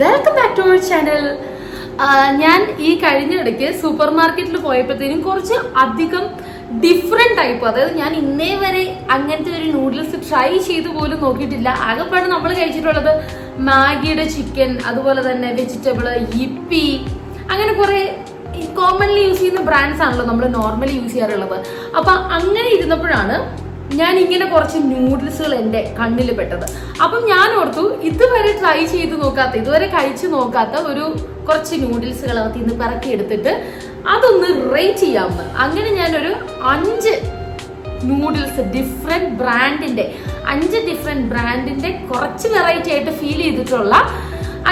Welcome back to our channel. ഞാൻ ഈ കഴിഞ്ഞ ഇടയ്ക്ക് സൂപ്പർ മാർക്കറ്റിൽ പോയപ്പോഴത്തേനും കുറച്ച് അധികം ഡിഫറെന്റ് ടൈപ്പ്, അതായത് ഞാൻ ഇന്നേ വരെ അങ്ങനത്തെ ഒരു നൂഡിൽസ് ട്രൈ ചെയ്ത് പോലും നോക്കിയിട്ടില്ല. ആകെപ്പാട് നമ്മൾ കഴിച്ചിട്ടുള്ളത് മാഗിയുടെ ചിക്കൻ, അതുപോലെ തന്നെ വെജിറ്റബിള്, യിപ്പി, അങ്ങനെ കുറെ കോമൺലി യൂസ് ചെയ്യുന്ന ബ്രാൻഡ്സ് ആണല്ലോ നമ്മൾ നോർമലി യൂസ് ചെയ്യാറുള്ളത്. അപ്പൊ അങ്ങനെ ഇരുന്നപ്പോഴാണ് ഞാൻ ഇങ്ങനെ കുറച്ച് നൂഡിൽസുകൾ എൻ്റെ കണ്ണിൽ പെട്ടത്. അപ്പം ഞാൻ ഓർത്തു ഇതുവരെ ട്രൈ ചെയ്ത് നോക്കാത്ത, ഇതുവരെ കഴിച്ചു നോക്കാത്ത ഒരു കുറച്ച് നൂഡിൽസുകൾ അകത്ത് ഇന്ന് പിറക്കി എടുത്തിട്ട് അതൊന്ന് റേറ്റ് ചെയ്യാമെന്ന്. അങ്ങനെ ഞാനൊരു 5 നൂഡിൽസ് ഡിഫറെന്റ് ബ്രാൻഡിന്റെ കുറച്ച് വെറൈറ്റി ആയിട്ട് ഫീൽ ചെയ്തിട്ടുള്ള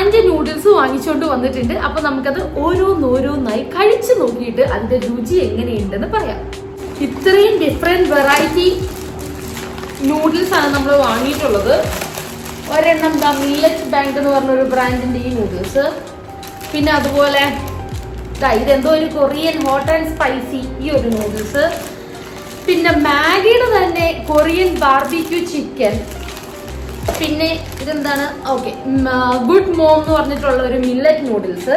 5 നൂഡിൽസ് വാങ്ങിച്ചുകൊണ്ട് വന്നിട്ടുണ്ട്. അപ്പൊ നമുക്കത് ഓരോന്നോരോന്നായി കഴിച്ചു നോക്കിയിട്ട് അതിന്റെ രുചി എങ്ങനെയുണ്ടെന്ന് പറയാം. ഇത്രയും ഡിഫറെന്റ് വെറൈറ്റി നൂഡിൽസ് ആണ് നമ്മൾ വാങ്ങിയിട്ടുള്ളത്. ഒരെണ്ണം മില്ലറ്റ് ബാങ്ക് എന്ന് പറഞ്ഞൊരു ബ്രാൻഡിന്റെ ഈ നൂഡിൽസ്, പിന്നെ അതുപോലെ ഇതെന്തോ ഒരു കൊറിയൻ ഹോട്ട് ആൻഡ് സ്പൈസി ഈ ഒരു നൂഡിൽസ്, പിന്നെ മാഗിയുടെ തന്നെ കൊറിയൻ ബാർബിക്യൂ ചിക്കൻ, പിന്നെ ഇതെന്താണ് ഗുഡ് മോം എന്ന് പറഞ്ഞിട്ടുള്ള ഒരു മില്ലറ്റ് നൂഡിൽസ്.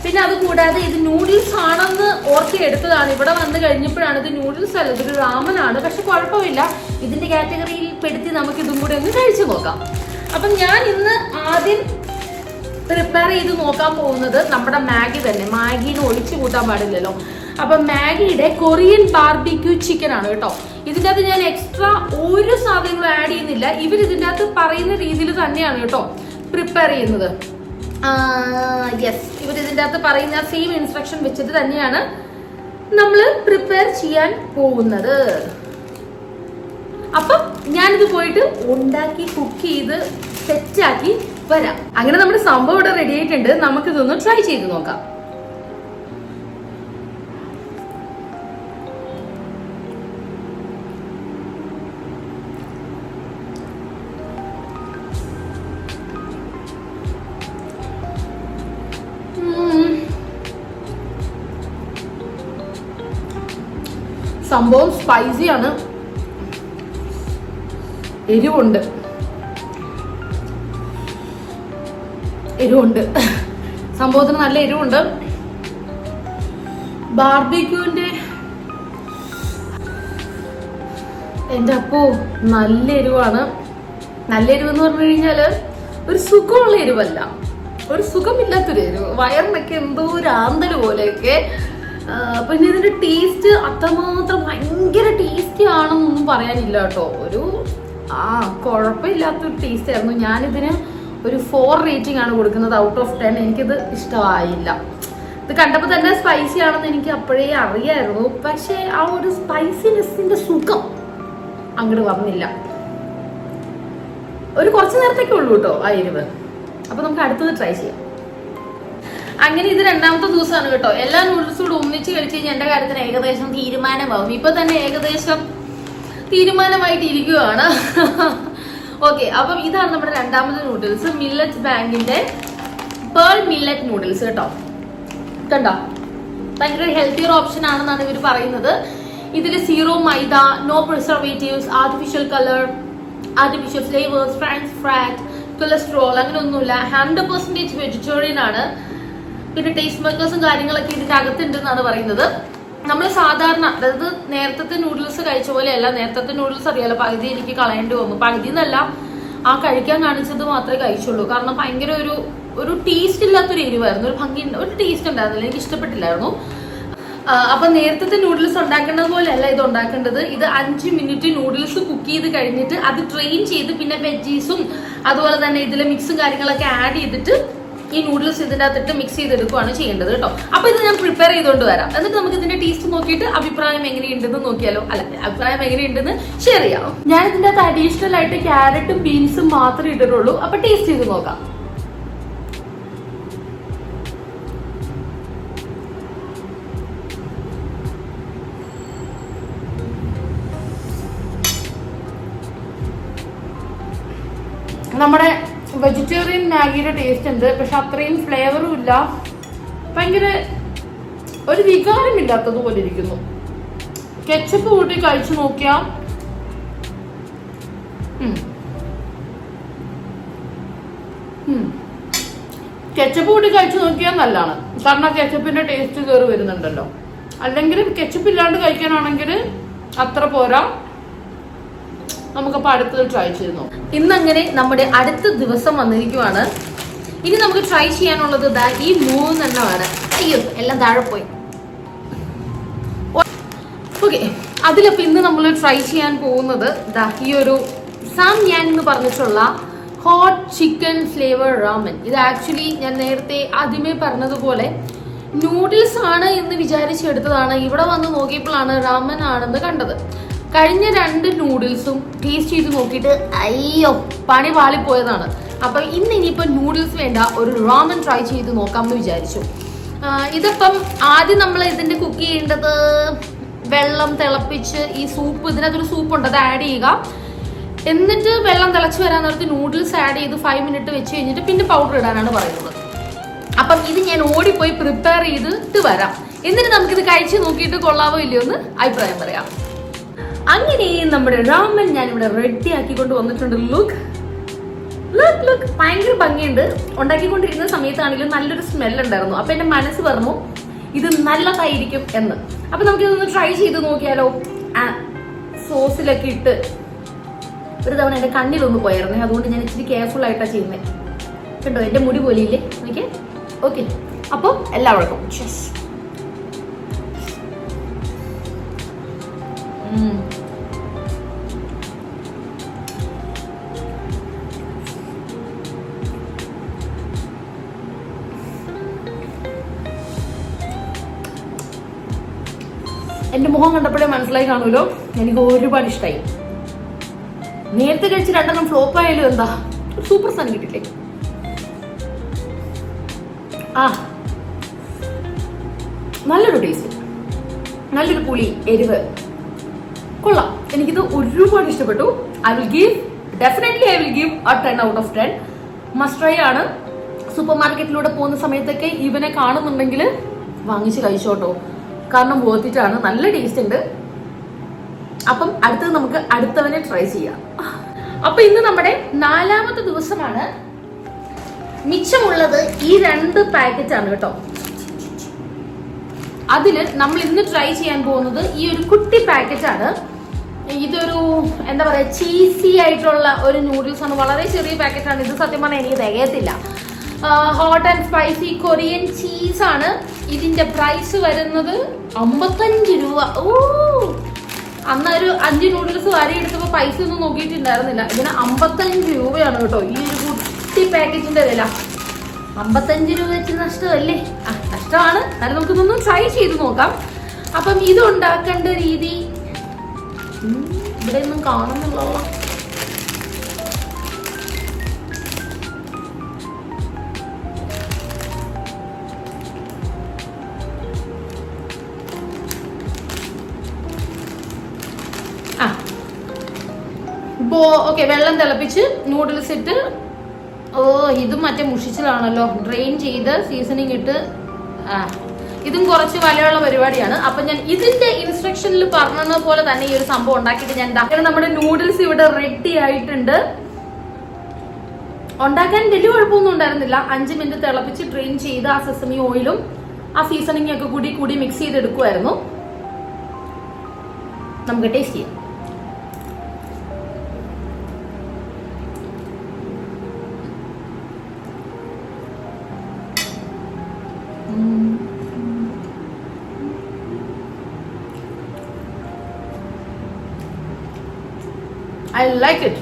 പിന്നെ അത് കൂടാതെ ഇത് നൂഡിൽസ് ആണെന്ന് ഓർത്തി എടുത്തതാണ്. ഇവിടെ വന്ന് കഴിഞ്ഞപ്പോഴാണ് ഇത് നൂഡിൽസ് അല്ല, ഇതൊരു റാമനാണ്. പക്ഷെ കുഴപ്പമില്ല, ഇതിന്റെ കാറ്റഗറിയിൽ പെടുത്തി നമുക്ക് ഇതും കൂടെ ഒന്ന് കഴിച്ചു നോക്കാം. അപ്പം ഞാൻ ഇന്ന് ആദ്യം പ്രിപ്പയർ ചെയ്ത് നോക്കാൻ പോകുന്നത് നമ്മുടെ മാഗി തന്നെ. മാഗിന് ഒഴിച്ചു കൂട്ടാൻ പാടില്ലല്ലോ. അപ്പൊ മാഗിയുടെ കൊറിയൻ ബാർബിക്യൂ ചിക്കൻ ആണ് കേട്ടോ. ഇതിൻ്റെ അകത്ത് ഞാൻ എക്സ്ട്രാ ഒരു സാധനങ്ങളും ആഡ് ചെയ്യുന്നില്ല. ഇവർ ഇതിൻ്റെ അകത്ത് പറയുന്ന രീതിയിൽ തന്നെയാണ് കേട്ടോ പ്രിപ്പയർ ചെയ്യുന്നത്. യെസ്, ഇവർ ഇതിൻ്റെ അകത്ത് പറയുന്ന സെയിം ഇൻസ്ട്രക്ഷൻ വെച്ചിട്ട് തന്നെയാണ് നമ്മൾ പ്രിപ്പയർ ചെയ്യാൻ പോകുന്നത്. അപ്പം ഞാനിത് പോയിട്ട് ഉണ്ടാക്കി കുക്ക് ചെയ്ത് സെറ്റാക്കി വരാം. അങ്ങനെ നമ്മുടെ സംഭവം ഇവിടെ റെഡി ആയിട്ടുണ്ട്. നമുക്കിതൊന്ന് ട്രൈ ചെയ്ത് നോക്കാം. സംഭവം സ്പൈസിയാണ്, എരിവുണ്ട്. സംഭവത്തിന് നല്ല എരിവുണ്ട്. ബാർബിക്യൂവിന്റെ എൻ്റെ അപ്പോ നല്ല എരിവാണ്. നല്ല എരിവെന്ന് പറഞ്ഞു കഴിഞ്ഞാല് ഒരു സുഖമുള്ള എരിവല്ല, ഒരു സുഖമില്ലാത്തൊരു എരിവ്. വയറിനൊക്കെ എന്തോ ഒരു ആന്തല് പോലെയൊക്കെ. പിന്നെ ഇതിന്റെ ടേസ്റ്റ് അത്രമാത്രം ഭയങ്കര ടേസ്റ്റി ആണെന്നൊന്നും പറയാനില്ല കേട്ടോ. ഒരു കുഴപ്പമില്ലാത്തൊരു ടേസ്റ്റ് ആയിരുന്നു. ഞാനിതിന് ഒരു 4 റേറ്റിംഗ് ആണ് കൊടുക്കുന്നത് ഔട്ട് ഓഫ് 10. എനിക്കിത് ഇഷ്ടമായില്ല. ഇത് കണ്ടപ്പോൾ തന്നെ സ്പൈസി ആണെന്ന് എനിക്ക് അപ്പോഴേ അറിയായിരുന്നു. പക്ഷെ ആ ഒരു സ്പൈസിനെസ്സിന്റെ സുഖം അങ്ങോട്ട് വന്നില്ല. ഒരു കുറച്ച് നേരത്തേക്കേ ഉള്ളൂ കേട്ടോ ആ എരിവ്. അപ്പൊ നമുക്ക് അടുത്തത് ട്രൈ ചെയ്യാം. അങ്ങനെ ഇത് 2ാമത്തെ ദിവസമാണ് കേട്ടോ. എല്ലാ നൂഡിൽസും കൂടെ ഒന്നിച്ച് കഴിച്ച് കഴിഞ്ഞാൽ എന്റെ കാര്യത്തിന് ഏകദേശം തീരുമാനമാവും. ഇപ്പൊ തന്നെ ഏകദേശം തീരുമാനമായിട്ട് ഇരിക്കുകയാണ്. ഓക്കെ, അപ്പം ഇതാണ് നമ്മുടെ 2ാമത്തെ നൂഡിൽസ്, മില്ലറ്റ് ബാങ്കിന്റെ പേൾ മില്ലറ്റ് നൂഡിൽസ് കേട്ടോ. കണ്ടോ, ഭയങ്കര ഹെൽത്തിയർ ഓപ്ഷൻ ആണെന്നാണ് ഇവർ പറയുന്നത്. ഇതിൽ 0 maida, no preservatives, artificial colour, artificial flavours, trans fat, cholesterol അങ്ങനെ ഒന്നുമില്ല. 100% വെജിറ്റേറിയൻ ആണ്. പിന്നെ ടേസ്റ്റ് മേക്കേഴ്സും കാര്യങ്ങളൊക്കെ ഇതിന്റെ അകത്തുണ്ടെന്നാണ് പറയുന്നത്. നമ്മൾ സാധാരണ, അതായത് നേരത്തെ നൂഡിൽസ് കഴിച്ച പോലെയല്ല. നേരത്തെ നൂഡിൽസ് അറിയാലോ, പകുതി എനിക്ക് കളയേണ്ടി വന്നു. പകുതി എന്നല്ല, ആ കഴിക്കാൻ കാണിച്ചത് മാത്രമേ കഴിച്ചുള്ളൂ. കാരണം ഭയങ്കര ഒരു ടേസ്റ്റ് ഇല്ലാത്തൊരു എരിവായിരുന്നു. ഒരു ടേസ്റ്റ് ഉണ്ടായിരുന്നില്ല, എനിക്ക് ഇഷ്ടപ്പെട്ടില്ലായിരുന്നു. അപ്പൊ നേരത്തെ നൂഡിൽസ് ഉണ്ടാക്കേണ്ടത് പോലെയല്ല ഇത് ഉണ്ടാക്കേണ്ടത്. ഇത് 5 മിനിറ്റ് നൂഡിൽസ് കുക്ക് ചെയ്ത് കഴിഞ്ഞിട്ട് അത് ട്രെയിൻ ചെയ്ത് പിന്നെ വെജീസും അതുപോലെ തന്നെ ഇതിലെ മിക്സും കാര്യങ്ങളൊക്കെ ആഡ് ചെയ്തിട്ട് ഈ നൂഡിൽസ് ഇതിൻ്റെ അകത്തിട്ട് മിക്സ് ചെയ്തെടുക്കുകയാണ് ചെയ്യേണ്ടത് കേട്ടോ. അപ്പൊ ഇത് ഞാൻ പ്രിപ്പയർ ചെയ്തുകൊണ്ട് വരാം. എന്നിട്ട് നമുക്ക് ഇതിന്റെ ടേസ്റ്റ് നോക്കിയിട്ട് അഭിപ്രായം എങ്ങനെയുണ്ടെന്ന് നോക്കിയാലോ. അഭിപ്രായം എങ്ങനെയുണ്ടെന്ന് ഷെയർ ചെയ്യാം. ഞാൻ ഇതിന്റെ അകത്ത് അഡീഷണൽ ആയിട്ട് ക്യാരറ്റും ബീൻസും മാത്രമേ ഇട്ടിട്ടുള്ളൂ. അപ്പൊ ടേസ്റ്റ് ചെയ്ത് നോക്കാം. നമ്മുടെ വെജിറ്റേറിയൻ മാഗിയുടെ ടേസ്റ്റ് ഉണ്ട്, പക്ഷെ അത്രയും ഫ്ലേവറും ഇല്ല. ഭയങ്കര ഒരു വികാരമില്ലാത്തതുപോലെ ഇരിക്കുന്നു. കെച്ചപ്പ് കൂട്ടി കഴിച്ചു നോക്കിയാൽ കെച്ചപ്പ് കൂടി കഴിച്ചു നോക്കിയാൽ നല്ലതാണ്, കാരണം കെച്ചപ്പിന്റെ ടേസ്റ്റ് കയറി വരുന്നുണ്ടല്ലോ. അല്ലെങ്കിൽ കെച്ചപ്പ് ഇല്ലാണ്ട് കഴിക്കാനാണെങ്കിൽ അത്ര പോരാ. നമുക്കപ്പോൾ അടുത്തത് ട്രൈ ചെയ്ത് നോക്കാം. ഇന്നങ്ങനെ നമ്മുടെ അടുത്ത ദിവസം വന്നിരിക്കുവാണ്. ഇനി നമുക്ക് ട്രൈ ചെയ്യാനുള്ളത് ഈ 3 എണ്ണമാണ്. അയ്യോ, എല്ലാം താഴെ പോയി. ഓക്കെ, അതിലപ്പോൾ ഇന്ന് നമ്മൾ ട്രൈ ചെയ്യാൻ പോകുന്നത് ഈ ഒരു സാം യാൻ എന്ന് പറഞ്ഞിട്ടുള്ള ഹോട്ട് ചിക്കൻ ഫ്ലേവർ റാമൻ. ഇത് ആക്ച്വലി ഞാൻ നേരത്തെ ആദ്യമേ പറഞ്ഞതുപോലെ നൂഡിൽസ് ആണ് എന്ന് വിചാരിച്ചെടുത്തതാണ്. ഇവിടെ വന്ന് നോക്കിയപ്പോഴാണ് റാമൻ ആണെന്ന് കണ്ടത്. കഴിഞ്ഞ 2 നൂഡിൽസും ടേസ്റ്റ് ചെയ്ത് നോക്കിയിട്ട് അയ്യോ പണി പാളിപ്പോയതാണ്. അപ്പം ഇനിയിപ്പോൾ നൂഡിൽസ് വേണ്ട, ഒരു റാമൻ ട്രൈ ചെയ്ത് നോക്കാമെന്ന് വിചാരിച്ചു. ഇതിപ്പം ആദ്യം നമ്മൾ ഇതിന്റെ കുക്ക് ചെയ്യേണ്ടത് വെള്ളം തിളപ്പിച്ച് ഈ സൂപ്പ്, ഇതിനകത്തൊരു സൂപ്പ് ഉണ്ട്, അത് ആഡ് ചെയ്യുക. എന്നിട്ട് വെള്ളം തിളച്ച് വരാൻ നേരത്ത് നൂഡിൽസ് ആഡ് ചെയ്ത് 5 മിനിറ്റ് വെച്ച് കഴിഞ്ഞിട്ട് പിന്നെ പൗഡർ ഇടാനാണ് പറയുന്നത്. അപ്പം ഇത് ഞാൻ ഓടിപ്പോയി പ്രിപ്പയർ ചെയ്തിട്ട് വരാം. എന്നിട്ട് നമുക്കിത് കഴിച്ച് നോക്കിയിട്ട് കൊള്ളാവോ ഇല്ലയോ എന്ന് അഭിപ്രായം പറയാം. അങ്ങനെ നമ്മുടെ റാമൻ ഞാൻ ഇവിടെ റെഡി ആക്കിക്കൊണ്ട് വന്നിട്ടുണ്ട്. ലുക്ക് ലുക്ക് ലുക്ക്, ഭയങ്കര ഭംഗിയുണ്ട്. ഉണ്ടാക്കിക്കൊണ്ടിരിക്കുന്ന സമയത്താണെങ്കിലും നല്ലൊരു സ്മെൽ ഉണ്ടായിരുന്നു. അപ്പൊ എന്റെ മനസ്സ് പറഞ്ഞു ഇത് നല്ലതായിരിക്കും എന്ന്. അപ്പൊ നമുക്കിതൊന്ന് ട്രൈ ചെയ്ത് നോക്കിയാലോ. സോസിലൊക്കെ ഇട്ട് ഒരു തവണ എന്റെ കണ്ണിലൊന്ന് പോയായിരുന്നേ, അതുകൊണ്ട് ഞാൻ ഇച്ചിരി കെയർഫുൾ ആയിട്ടാണ് ചെയ്യുന്നത്. കണ്ടോ, എന്റെ മുടി പോലെയില്ലേ എനിക്ക്. ഓക്കെ, അപ്പോൾ എല്ലാവർക്കും എന്റെ മുഖം കണ്ടപ്പോഴേ മനസ്സിലായി കാണുമല്ലോ, എനിക്ക് ഒരുപാട് ഇഷ്ടമായി. നേരത്തെ കഴിച്ച് 2 ഫ്ലോപ്പ് ആയാലും എന്താ, ഒരു സൂപ്പർ സാധനം കിട്ടില്ലേ. നല്ലൊരു ടേസ്റ്റ്, നല്ലൊരു പുളി, എരിവ്, കൊള്ളാം. എനിക്കിത് ഒരുപാട് ഇഷ്ടപ്പെട്ടു. Definitely I will give a 10 out of 10. Must try ആണ്. സൂപ്പർ മാർക്കറ്റിലൂടെ പോകുന്ന സമയത്തൊക്കെ ഇവനെ കാണുന്നുണ്ടെങ്കിൽ വാങ്ങിച്ച് കഴിച്ചോട്ടോ, കാരണം ബോധിട്ടാണ്, നല്ല ടേസ്റ്റ് ഉണ്ട്. അപ്പം അടുത്തത് നമുക്ക് അടുത്തവനെ ട്രൈ ചെയ്യാം. അപ്പൊ ഇന്ന് നമ്മുടെ 4ാമത്തെ ദിവസമാണ്. മിച്ചമുള്ളത് ഈ 2 പാക്കറ്റ് ആണ് കേട്ടോ. അതില് നമ്മൾ ഇന്ന് ട്രൈ ചെയ്യാൻ പോകുന്നത് ഈ ഒരു കുട്ടി പാക്കറ്റ് ആണ്. ഇതൊരു എന്താ പറയാ, ചീസി ആയിട്ടുള്ള ഒരു നൂഡിൽസ് ആണ്. വളരെ ചെറിയ പാക്കറ്റ് ആണ് ഇത്. സത്യം പറഞ്ഞാൽ എനിക്ക് തികയത്തില്ല. Hot and spicy Korean cheese ആണ്. ഇതിന്റെ പ്രൈസ് വരുന്നത് 55 രൂപ. അന്നൊരു 5 നൂഡിൽസ് വാരി എടുത്തപ്പോൾ പൈസ ഒന്നും നോക്കിയിട്ടുണ്ടായിരുന്നില്ല. ഇതിന് 55 രൂപയാണ് കേട്ടോ ഈ ഒരു കുട്ടി പാക്കറ്റിന്റെ വില. 55 രൂപ വെച്ച് നഷ്ടമല്ലേ? നഷ്ടമാണ്. എന്നാലും നമുക്കിതൊന്നും ട്രൈ ചെയ്ത് നോക്കാം. അപ്പം ഇത് ഉണ്ടാക്കേണ്ട രീതി ഇവിടെ ഒന്നും കാണുന്നുള്ളൂ. ഓക്കെ, വെള്ളം തിളപ്പിച്ച് നൂഡിൽസ് ഇട്ട്, ഇതും മറ്റേ മുഷിച്ചിലാണല്ലോ, ഡ്രെയിൻ ചെയ്ത് സീസണിങ് ഇട്ട്, ഇതും കുറച്ച് വിലയുള്ള പരിപാടിയാണ്. അപ്പൊ ഞാൻ ഇതിന്റെ ഇൻസ്ട്രക്ഷനിൽ പറഞ്ഞ പോലെ തന്നെ ഈ ഒരു സംഭവം ഉണ്ടാക്കിയിട്ട് ഞാൻ ഉണ്ടാക്കുന്നത്. നമ്മുടെ നൂഡിൽസ് ഇവിടെ റെഡി ആയിട്ടുണ്ട്. ഉണ്ടാക്കാൻ വലിയ കുഴപ്പമൊന്നും ഉണ്ടായിരുന്നില്ല. 5 മിനിറ്റ് തിളപ്പിച്ച് ഡ്രെയിൻ ചെയ്ത് ആ സെസമി ഓയിലും ആ സീസണിങ് ഒക്കെ കൂടി മിക്സ് ചെയ്തെടുക്കുമായിരുന്നു. നമുക്ക് ടേസ്റ്റ് ചെയ്യാം. I like it.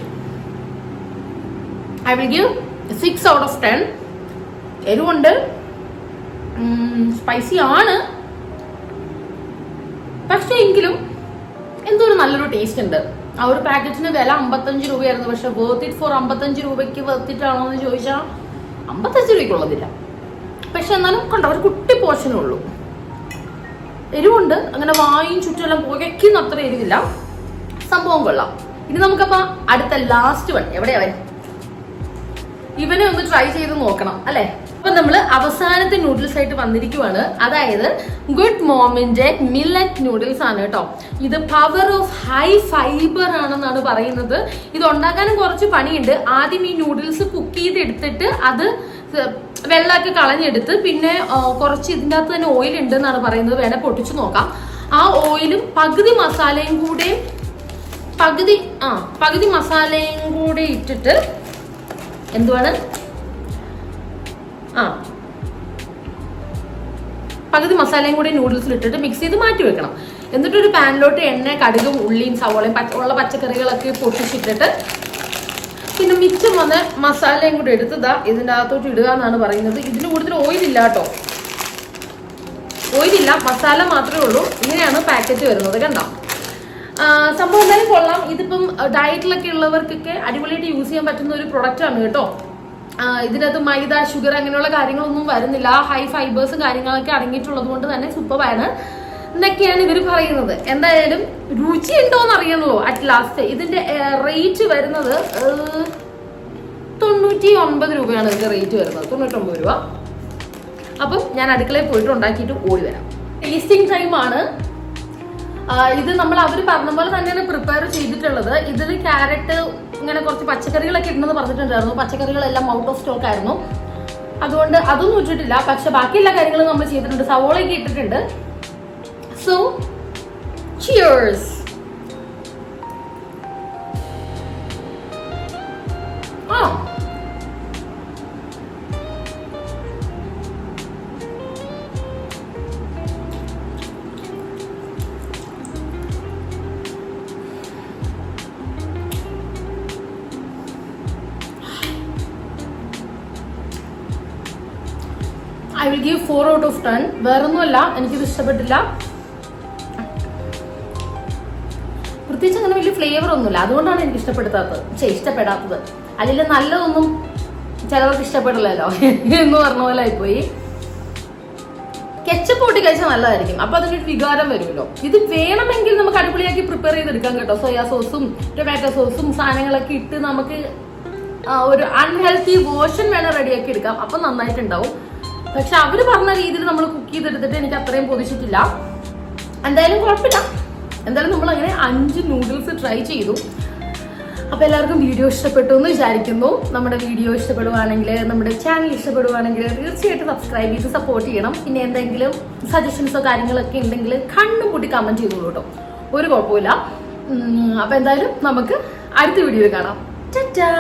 I will give 6 out of 10. എരിവുണ്ട്, spicy ആണ്, പക്ഷെ എങ്കിലും എന്തോ ഒരു നല്ലൊരു ടേസ്റ്റ് ഉണ്ട്. ആ ഒരു പാക്കറ്റിന് വില 55 രൂപയായിരുന്നു. പക്ഷെ വർത്ത് ഇറ്റ് ഫോർ 55 രൂപയ്ക്ക് വർത്തിട്ടാണോ എന്ന് ചോദിച്ചാൽ 55 രൂപയ്ക്കുള്ളതില്ല. പക്ഷെ എന്നാലും കണ്ടോ, ഒരു കുട്ടി പോർഷനേ ഉള്ളൂ. എരിവുണ്ട്, അങ്ങനെ വായും ചുറ്റെല്ലാം പുകയ്ക്കുന്ന അത്ര എരിവില്ല. സംഭവം കൊള്ളാം. ഇനി നമുക്കപ്പോ അടുത്ത ലാസ്റ്റ് വൺ എവിടെയാവൻ, ഇവനെ ഒന്ന് ട്രൈ ചെയ്ത് നോക്കണം അല്ലെ. അപ്പൊ നമ്മള് അവസാനത്തെ നൂഡിൽസ് ആയിട്ട് വന്നിരിക്കുവാണ്. അതായത് ഗുഡ് മോമിന്റെ മില്ലറ്റ് നൂഡിൽസ് ആണ് കേട്ടോ. ഇത് പവർ ഓഫ് ഹൈ ഫൈബർ ആണെന്നാണ് പറയുന്നത്. ഇത് ഉണ്ടാക്കാനും കുറച്ച് പണിയുണ്ട്. ആദ്യം ഈ നൂഡിൽസ് കുക്ക് ചെയ്തെടുത്തിട്ട് അത് വെള്ളമൊക്കെ കളഞ്ഞെടുത്ത് പിന്നെ കുറച്ച് ഇതിൻ്റെ അകത്ത് തന്നെ ഓയിൽ ഉണ്ട് എന്നാണ് പറയുന്നത്, വേണേൽ പൊട്ടിച്ചു നോക്കാം. ആ ഓയിലും പകുതി മസാലയും കൂടെ ഇട്ടിട്ട് എന്തുവാണ് പകുതി മസാലയും കൂടി നൂഡിൽസിൽ ഇട്ടിട്ട് മിക്സ് ചെയ്ത് മാറ്റി വെക്കണം. എന്നിട്ടൊരു പാനിലോട്ട് എണ്ണ, കടുകും ഉള്ളിയും സവോളയും ഉള്ള പച്ചക്കറികളൊക്കെ പൊട്ടിച്ചിട്ടിട്ട് പിന്നെ മിച്ചം വന്ന് മസാലയും കൂടി എടുത്തതാ ഇതിൻ്റെ അകത്തോട്ട് ഇടുക എന്നാണ് പറയുന്നത്. ഇതിന് കൂടുതൽ ഓയിലില്ല കേട്ടോ, ഓയിലില്ല, മസാല മാത്രമേ ഉള്ളൂ. ഇങ്ങനെയാണ് പാക്കറ്റ് വരുന്നത്, കണ്ടോ. സംഭവം എന്തായാലും കൊള്ളാം. ഇതിപ്പം ഡയറ്റിലൊക്കെ ഉള്ളവർക്കൊക്കെ അടിപൊളിയായിട്ട് യൂസ് ചെയ്യാൻ പറ്റുന്ന ഒരു പ്രൊഡക്റ്റ് ആണ് കേട്ടോ. ഇതിനകത്ത് മൈദ, ഷുഗർ അങ്ങനെയുള്ള കാര്യങ്ങളൊന്നും വരുന്നില്ല. ഹൈ ഫൈബേഴ്സും കാര്യങ്ങളൊക്കെ അടങ്ങിയിട്ടുള്ളത് കൊണ്ട് തന്നെ സൂപ്പറാണ് എന്നൊക്കെയാണ് ഇവർ പറയുന്നത്. എന്തായാലും രുചി ഉണ്ടോന്ന് അറിയണല്ലോ അറ്റ് ലാസ്റ്റ്. ഇതിന്റെ റേറ്റ് വരുന്നത് 99 രൂപയാണ് ഇതിന്റെ റേറ്റ് വരുന്നത്, 99 രൂപ. അപ്പം ഞാൻ അടുക്കളയിൽ പോയിട്ട് ഉണ്ടാക്കിയിട്ട് ഓടി വരാം. ടേസ്റ്റിംഗ് ടൈമാണ് ഇത്. നമ്മൾ അവർ പറഞ്ഞ പോലെ തന്നെയാണ് പ്രിപ്പയർ ചെയ്തിട്ടുള്ളത്. ഇതിൽ ക്യാരറ്റ് ഇങ്ങനെ കുറച്ച് പച്ചക്കറികളൊക്കെ ഇടുന്നത് പറഞ്ഞിട്ടുണ്ടായിരുന്നു. പച്ചക്കറികളെല്ലാം ഔട്ട് ഓഫ് സ്റ്റോക്ക് ആയിരുന്നു, അതുകൊണ്ട് അതൊന്നും ഇട്ടിട്ടില്ല. പക്ഷെ ബാക്കി എല്ലാ കാര്യങ്ങളും നമ്മൾ ചെയ്തിട്ടുണ്ട്. സവോളയൊക്കെ ഇട്ടിട്ടുണ്ട്. So cheers. I will give 4 out of 10. വേറൊന്നുമല്ല, എനിക്കിത് ഇഷ്ടപ്പെട്ടില്ല. പ്രത്യേകിച്ച് അങ്ങനെ വലിയ ഫ്ലേവർ ഒന്നുമില്ല, അതുകൊണ്ടാണ് എനിക്ക് ഇഷ്ടപ്പെടാത്തത്. അല്ലെങ്കിൽ നല്ലതൊന്നും ചിലവർക്ക് ഇഷ്ടപ്പെടില്ലല്ലോ എന്ന് പറഞ്ഞ പോലെ ആയിപ്പോയി. കെച്ചപ്പ് കൂട്ടി കഴിച്ചാൽ നല്ലതായിരിക്കും, അപ്പൊ അതിനൊരു വികാരം വരുമല്ലോ. ഇത് വേണമെങ്കിൽ നമുക്ക് അടിപൊളിയാക്കി പ്രിപ്പയർ ചെയ്തെടുക്കാം കേട്ടോ. സോയാ സോസും ടൊമാറ്റോ സോസും സാധനങ്ങളൊക്കെ ഇട്ട് നമുക്ക് ഒരു അൺഹെൽത്തി വേർഷൻ വേണം റെഡിയാക്കി എടുക്കാം, അപ്പൊ നന്നായിട്ടുണ്ടാവും. പക്ഷെ അവര് പറഞ്ഞ രീതിയിൽ നമ്മൾ കുക്ക് ചെയ്തെടുത്തിട്ട് എനിക്ക് അത്രയും പൊതിച്ചിട്ടില്ല. എന്തായാലും കുഴപ്പമില്ല. എന്തായാലും നമ്മൾ അങ്ങനെ 5 നൂഡിൽസ് ട്രൈ ചെയ്തു. അപ്പൊ എല്ലാവർക്കും വീഡിയോ ഇഷ്ടപ്പെട്ടു എന്ന് വിചാരിക്കുന്നു. നമ്മുടെ വീഡിയോ ഇഷ്ടപ്പെടുവാണെങ്കിൽ, നമ്മുടെ ചാനൽ ഇഷ്ടപ്പെടുവാണെങ്കിൽ തീർച്ചയായിട്ടും സബ്സ്ക്രൈബ് ചെയ്ത് സപ്പോർട്ട് ചെയ്യണം. പിന്നെ എന്തെങ്കിലും സജഷൻസോ കാര്യങ്ങളൊക്കെ ഉണ്ടെങ്കിൽ കണ്ണും കൂട്ടി കമന്റ് ചെയ്തോളൂ കേട്ടോ, ഒരു കുഴപ്പമില്ല. അപ്പൊ എന്തായാലും നമുക്ക് അടുത്ത വീഡിയോയിൽ കാണാം. ടാറ്റാ.